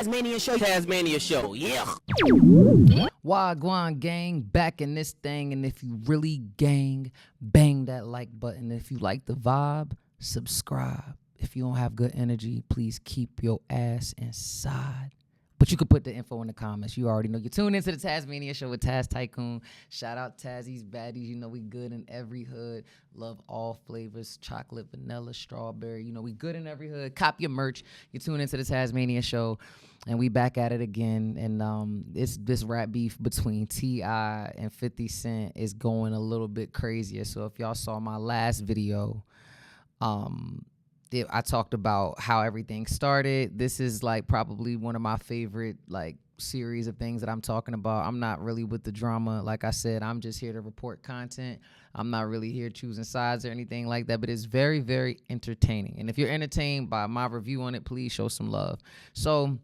Tasmania show, yeah. Wagwan gang, back in this thing, and if you really gang, bang that like button. If you like the vibe, subscribe. If you don't have good energy, please keep your ass inside. But you can put the info in the comments. You already know. You tune into the Tasmania show with Taz Tycoon. Shout out Tazzy's Baddies. You know we good in every hood. Love all flavors. Chocolate, vanilla, strawberry. You know we good in every hood. Cop your merch. You tune into the Tasmania show. And we back at it again. And it's this rap beef between T.I. and 50 Cent is going a little bit crazier. So if y'all saw my last video, I talked about how everything started. This is like probably one of my favorite like series of things that I'm talking about. I'm not really with the drama. Like I said, I'm just here to report content. I'm not really here choosing sides or anything like that, but it's very, very entertaining. And if you're entertained by my review on it, please show some love. So,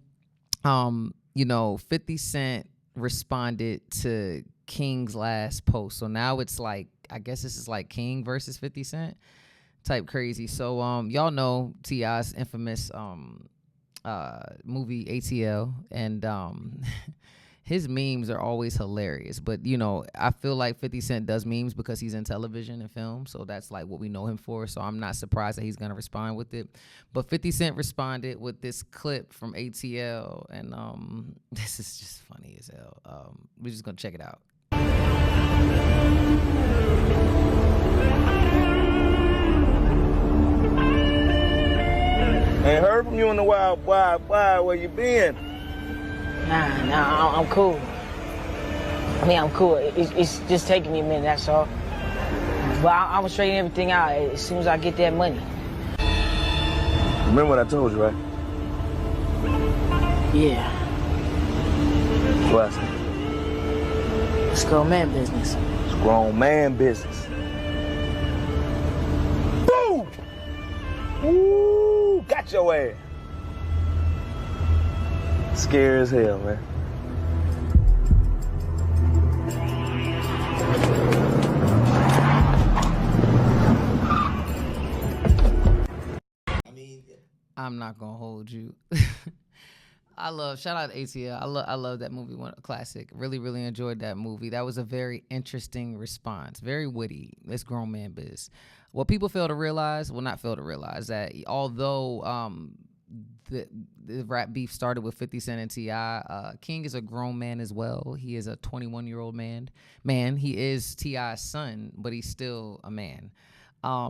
50 Cent responded to King's last post. So now it's like, I guess this is like King versus 50 Cent. Type crazy. So y'all know T.I.'s infamous movie ATL, and his memes are always hilarious. But I feel like 50 Cent does memes because he's in television and film, so that's like what we know him for. So I'm not surprised that he's gonna respond with it. But 50 Cent responded with this clip from ATL, and this is just funny as hell. We're just gonna check it out. Ain't heard from you in a while, where you been? Nah, I'm cool. I'm cool. It's just taking me a minute, that's all. But I'm gonna straighten everything out as soon as I get that money. Remember what I told you, right? Yeah. What I said? It's grown man business. It's grown man business. Boom! Woo! Got your ass. Scary as hell, man. I'm not gonna hold you. Shout out to ATL. I love that movie, one classic. Really, really enjoyed that movie. That was a very interesting response, very witty. It's grown man biz. What people fail to realize, that although the rap beef started with 50 Cent and T.I., King is a grown man as well. He is a 21-year-old man. He is T.I.'s son, but he's still a man.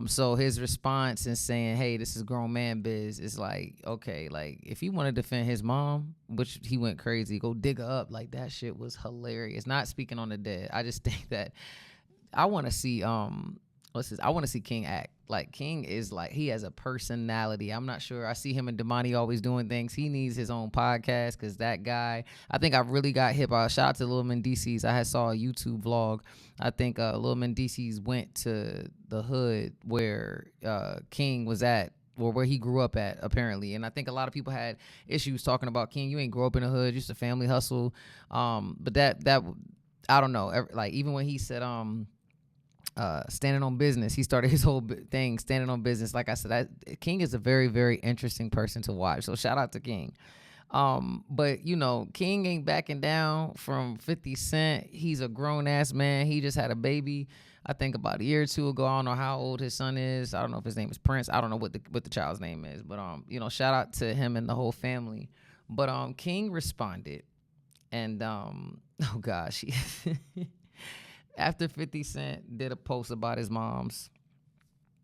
So his response in saying, hey, this is grown man biz, is like, okay, like if he want to defend his mom, which he went crazy, go dig her up. Like that shit was hilarious. Not speaking on the dead. I just think that I want to see, I want to see King act. Like King is like, he has a personality. I'm not sure. I see him and Damani always doing things. He needs his own podcast because that guy, I think I really got hit by, shout out to Lil Mendices. I saw a YouTube vlog. I think Lil Mendices went to the hood where King was at, or where he grew up at, apparently. And I think a lot of people had issues talking about King. You ain't grow up in the hood, just a family hustle. But that I don't know. Like even when he said, standing on business, he started his whole thing standing on business. Like I said, King is a very, very interesting person to watch, so shout out to King. But King ain't backing down from 50 Cent. He's a grown-ass man. He just had a baby, I think about a year or two ago. I don't know how old his son is. I don't know if his name is Prince. I don't know what the child's name is, but shout out to him and the whole family. But King responded, and oh gosh, after 50 Cent did a post about his mom's,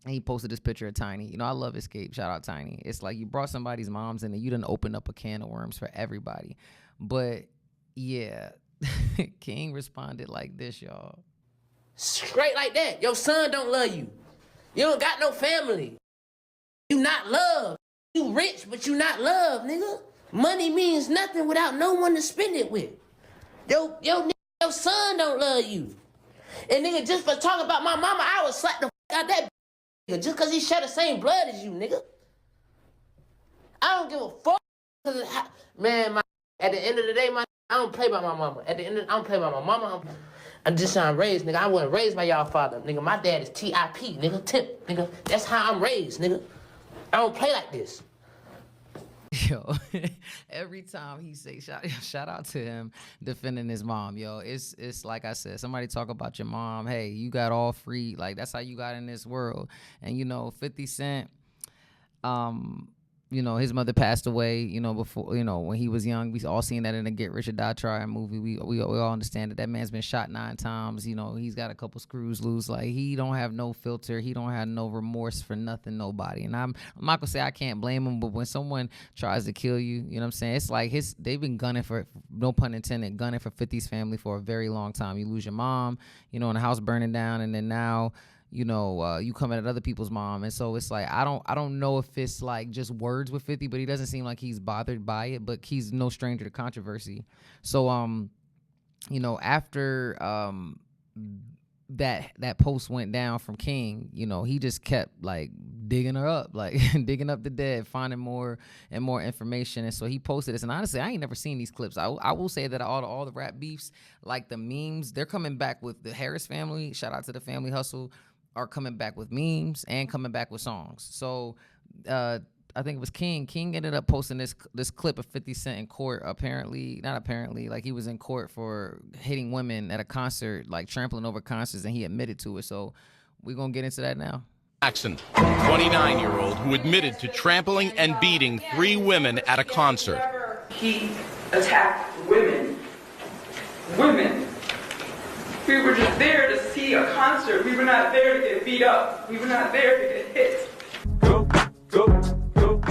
and he posted this picture of Tiny. I love Escape. Shout out Tiny. It's like you brought somebody's mom's in and you done opened up a can of worms for everybody. But yeah, King responded like this, y'all. Straight like that. Your son don't love you. You don't got no family. You not loved. You rich, but you not loved, nigga. Money means nothing without no one to spend it with. Your son don't love you. And nigga, just for talking about my mama, I would slap the out that nigga just because he share the same blood as you, nigga. I don't give a fuck. Man, at the end of the day, I don't play by my mama. I don't play by my mama. I'm just how I'm raised, nigga. I wasn't raised by y'all father, nigga. My dad is TIP, nigga. Tip, nigga. That's how I'm raised, nigga. I don't play like this. Yo, every time he say shout out to him defending his mom, yo. It's like I said, somebody talk about your mom. Hey, you got all free. Like that's how you got in this world. And 50 Cent, his mother passed away, before, when he was young. We all seen that in the Get Rich or Die Trying movie. We all understand that man's been shot 9 times. He's got a couple screws loose. Like, he don't have no filter. He don't have no remorse for nothing, nobody. And I'm not gonna say I can't blame him, but when someone tries to kill you, you know what I'm saying? It's like they've been gunning for, no pun intended, gunning for 50's family for a very long time. You lose your mom, and the house burning down, and then now, you coming at other people's mom. And so it's like, I don't know if it's like just words with 50, but he doesn't seem like he's bothered by it, but he's no stranger to controversy. So, after, that post went down from King, he just kept like digging her up, like digging up the dead, finding more and more information. And so he posted this, and honestly, I ain't never seen these clips. I will say that all the rap beefs, like the memes, they're coming back with the Harris family. Shout out to the Family Hustle. Are coming back with memes and coming back with songs. So I think it was King. King ended up posting this clip of 50 Cent in court. Not apparently, like he was in court for hitting women at a concert, like trampling over concerts, and he admitted to it. So we're gonna get into that now. Jackson, 29-year-old who admitted to trampling and beating 3 women at a concert. He attacked women. We were just there to see a concert. We were not there to get beat up. We were not there to get hit. Go.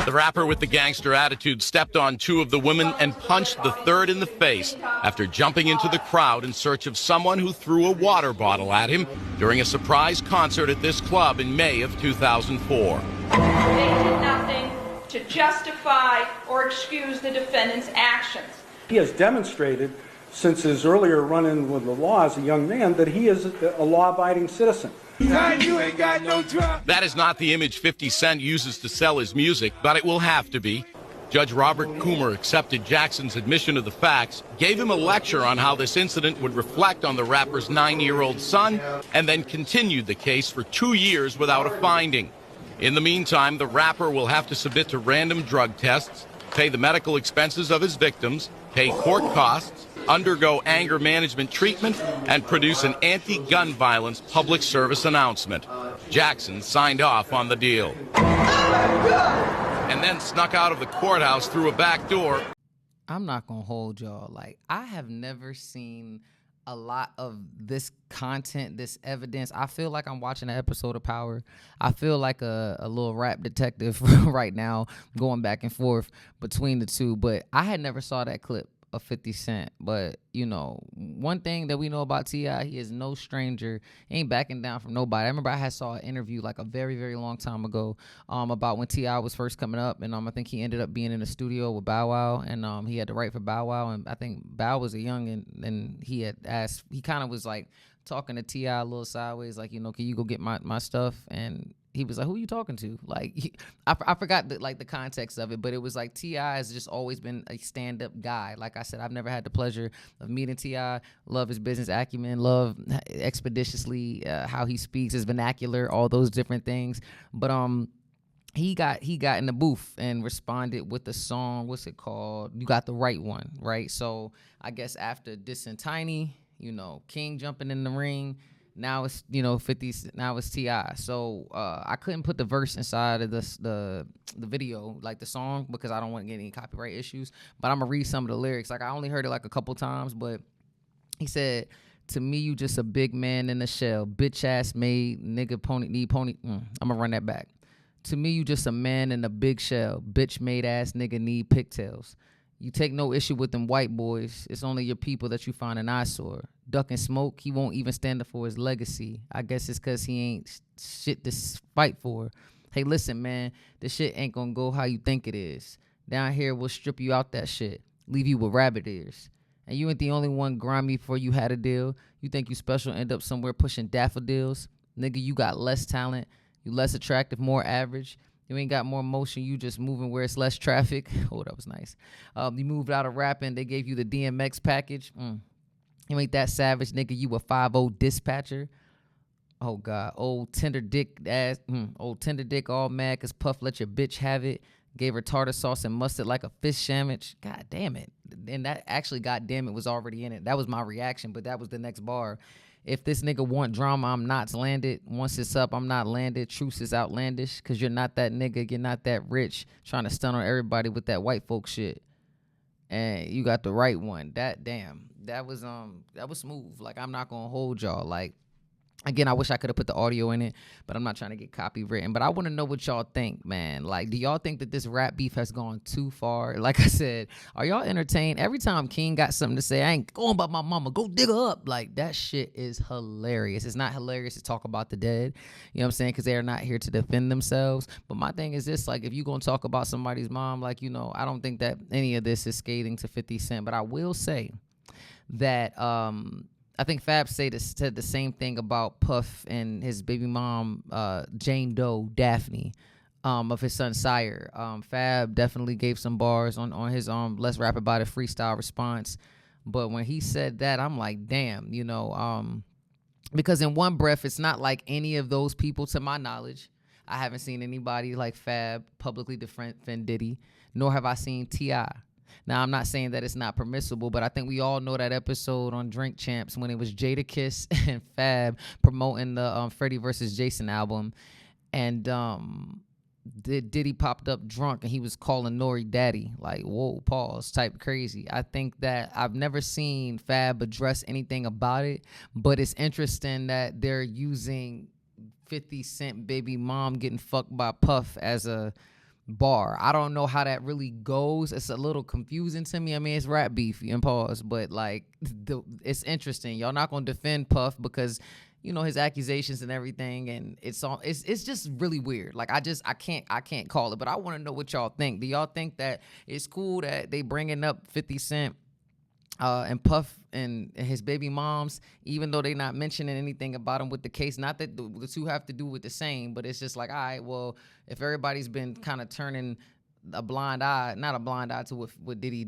The rapper with the gangster attitude stepped on 2 of the women and punched the third in the face after jumping into the crowd in search of someone who threw a water bottle at him during a surprise concert at this club in May of 2004. They did nothing to justify or excuse the defendant's actions. He has demonstrated since his earlier run-in with the law as a young man that he is a law-abiding citizen. That is not the image 50 Cent uses to sell his music, but it will have to be. Judge Robert Coomer accepted Jackson's admission of the facts, gave him a lecture on how this incident would reflect on the rapper's 9-year-old son, and then continued the case for 2 years without a finding. In the meantime, the rapper will have to submit to random drug tests, pay the medical expenses of his victims, pay court costs, undergo anger management treatment, and produce an anti-gun violence public service announcement. Jackson signed off on the deal. And then snuck out of the courthouse through a back door. I'm not gonna hold y'all. Like, I have never seen a lot of this content, this evidence. I feel like I'm watching an episode of Power. I feel like a little rap detective right now, going back and forth between the two. But I had never saw that clip of 50 Cent. But, one thing that we know about T.I., he is no stranger. He ain't backing down from nobody. I remember I saw an interview like a very, very long time ago about when T.I. was first coming up. And I think he ended up being in the studio with Bow Wow. And he had to write for Bow Wow. And I think Bow was a youngin', and he had asked, he kind of was like talking to T.I. a little sideways, like, can you go get my stuff? And he was like, who are you talking to? Like, I forgot the context of it, but it was like T.I. has just always been a stand-up guy. Like I said, I've never had the pleasure of meeting T.I. Love his business acumen, love expeditiously how he speaks, his vernacular, all those different things. But he got in the booth and responded with the song. What's it called? You Got the Right One, right? So I guess after dissing Tiny, King jumping in the ring. Now it's 50. Now it's T.I. So I couldn't put the verse inside of the video, like the song, because I don't want to get any copyright issues. But I'm gonna read some of the lyrics. Like, I only heard it like a couple times, but he said, "To me, you just a big man in a shell, bitch ass made nigga pony need pony." I'm gonna run that back. To me, you just a man in a big shell, bitch made ass nigga need pigtails. You take no issue with them white boys. It's only your people that you find an eyesore. Duck and smoke, he won't even stand up for his legacy. I guess it's because he ain't shit to fight for. Hey, listen, man, this shit ain't gonna go how you think it is. Down here, we'll strip you out that shit. Leave you with rabbit ears. And you ain't the only one grimy before you had a deal. You think you special, end up somewhere pushing daffodils. Nigga, you got less talent. You less attractive, more average. You ain't got more motion, you just moving where it's less traffic. Oh, that was nice. You moved out of rapping, they gave you the DMX package. You ain't that savage, nigga, you a 5-0 dispatcher. Oh, God. Old tender dick ass. Old tender dick all mad cause Puff let your bitch have it. Gave her tartar sauce and mustard like a fish sandwich. God damn it. And that actually, God damn it, was already in it. That was my reaction, but that was the next bar. If this nigga want drama, I'm not landed. Once it's up, I'm not landed. Truce is outlandish, because you're not that nigga. You're not that rich. Trying to stun on everybody with that white folk shit. And you got the right one. That was smooth. Like, I'm not gonna hold y'all. Like, again, I wish I could have put the audio in it, but I'm not trying to get copywritten. But I want to know what y'all think, man. Like, do y'all think that this rap beef has gone too far? Like I said, are y'all entertained? Every time King got something to say, I ain't going about my mama, go dig her up. Like, that shit is hilarious. It's not hilarious to talk about the dead, you know what I'm saying? Because they are not here to defend themselves. But my thing is this, like, if you going to talk about somebody's mom, like, you know, I don't think that any of this is scathing to 50 Cent. But I will say that, I think Fab said the same thing about Puff and his baby mom, Jane Doe, Daphne, of his son Sire. Fab definitely gave some bars on his Let's Rap About It freestyle response. But when he said that, I'm like, damn, you know, because in one breath, it's not like any of those people, to my knowledge. I haven't seen anybody like Fab publicly defend Diddy, nor have I seen T.I. Now, I'm not saying that it's not permissible, but I think we all know that episode on Drink Champs when it was Jadakiss and Fab promoting the Freddie versus Jason album. And Diddy popped up drunk and he was calling Nori daddy. Like, whoa, pause, type crazy. I think that I've never seen Fab address anything about it, but it's interesting that they're using 50 Cent baby mom getting fucked by Puff as a bar. I don't know how that really goes. It's a little confusing to me. I mean, it's rap beef and pause, but like it's interesting. Y'all not gonna defend Puff because you know his accusations and everything, and it's just really weird. Like I can't call it, but I want to know what y'all think. Do y'all think that it's cool that they bringing up 50 Cent and Puff and his baby moms, even though they not mentioning anything about him with the case? Not that the two have to do with the same, but it's just like, all right, well, if everybody's been kind of turning a blind eye, not a blind eye to what Diddy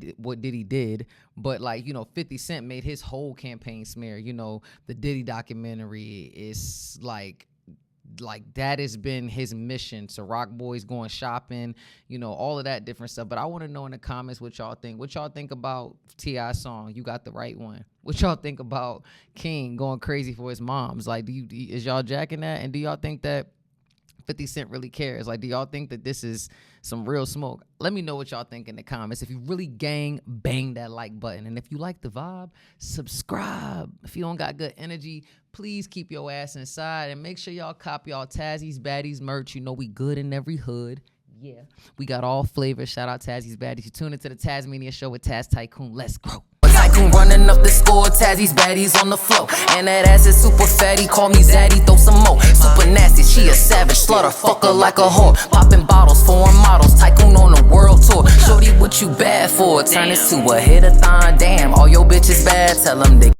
did, but like, you know, 50 Cent made his whole campaign smear. You know, the Diddy documentary is like that has been his mission. So Rock Boys going shopping, you know, all of that different stuff. But I want to know in the comments what y'all think. What y'all think about T.I. song, You Got the Right One? What y'all think about King going crazy for his moms? Like, is y'all jacking that? And do y'all think that 50 Cent really cares? Like, do y'all think that this is some real smoke? Let me know what y'all think in the comments. If you really gang, bang that like button. And if you like the vibe, subscribe. If you don't got good energy, please keep your ass inside and make sure y'all cop y'all Tazzy's Baddies merch. You know we good in every hood. Yeah, we got all flavors. Shout out Tazzy's Baddies. You tune into the Tasmania Show with Taz Tycoon. Let's grow. Tycoon running up the score, Tazzy's Baddies on the floor. And that ass is super fatty, call me Zaddy, throw some more. Super nasty, she a savage, slaughter, fuck her like a whore. Popping bottles, foreign models, Tycoon on the world tour. Shorty, what you bad for? Turn this to a hit-a-thon, damn, all your bitches bad, tell them they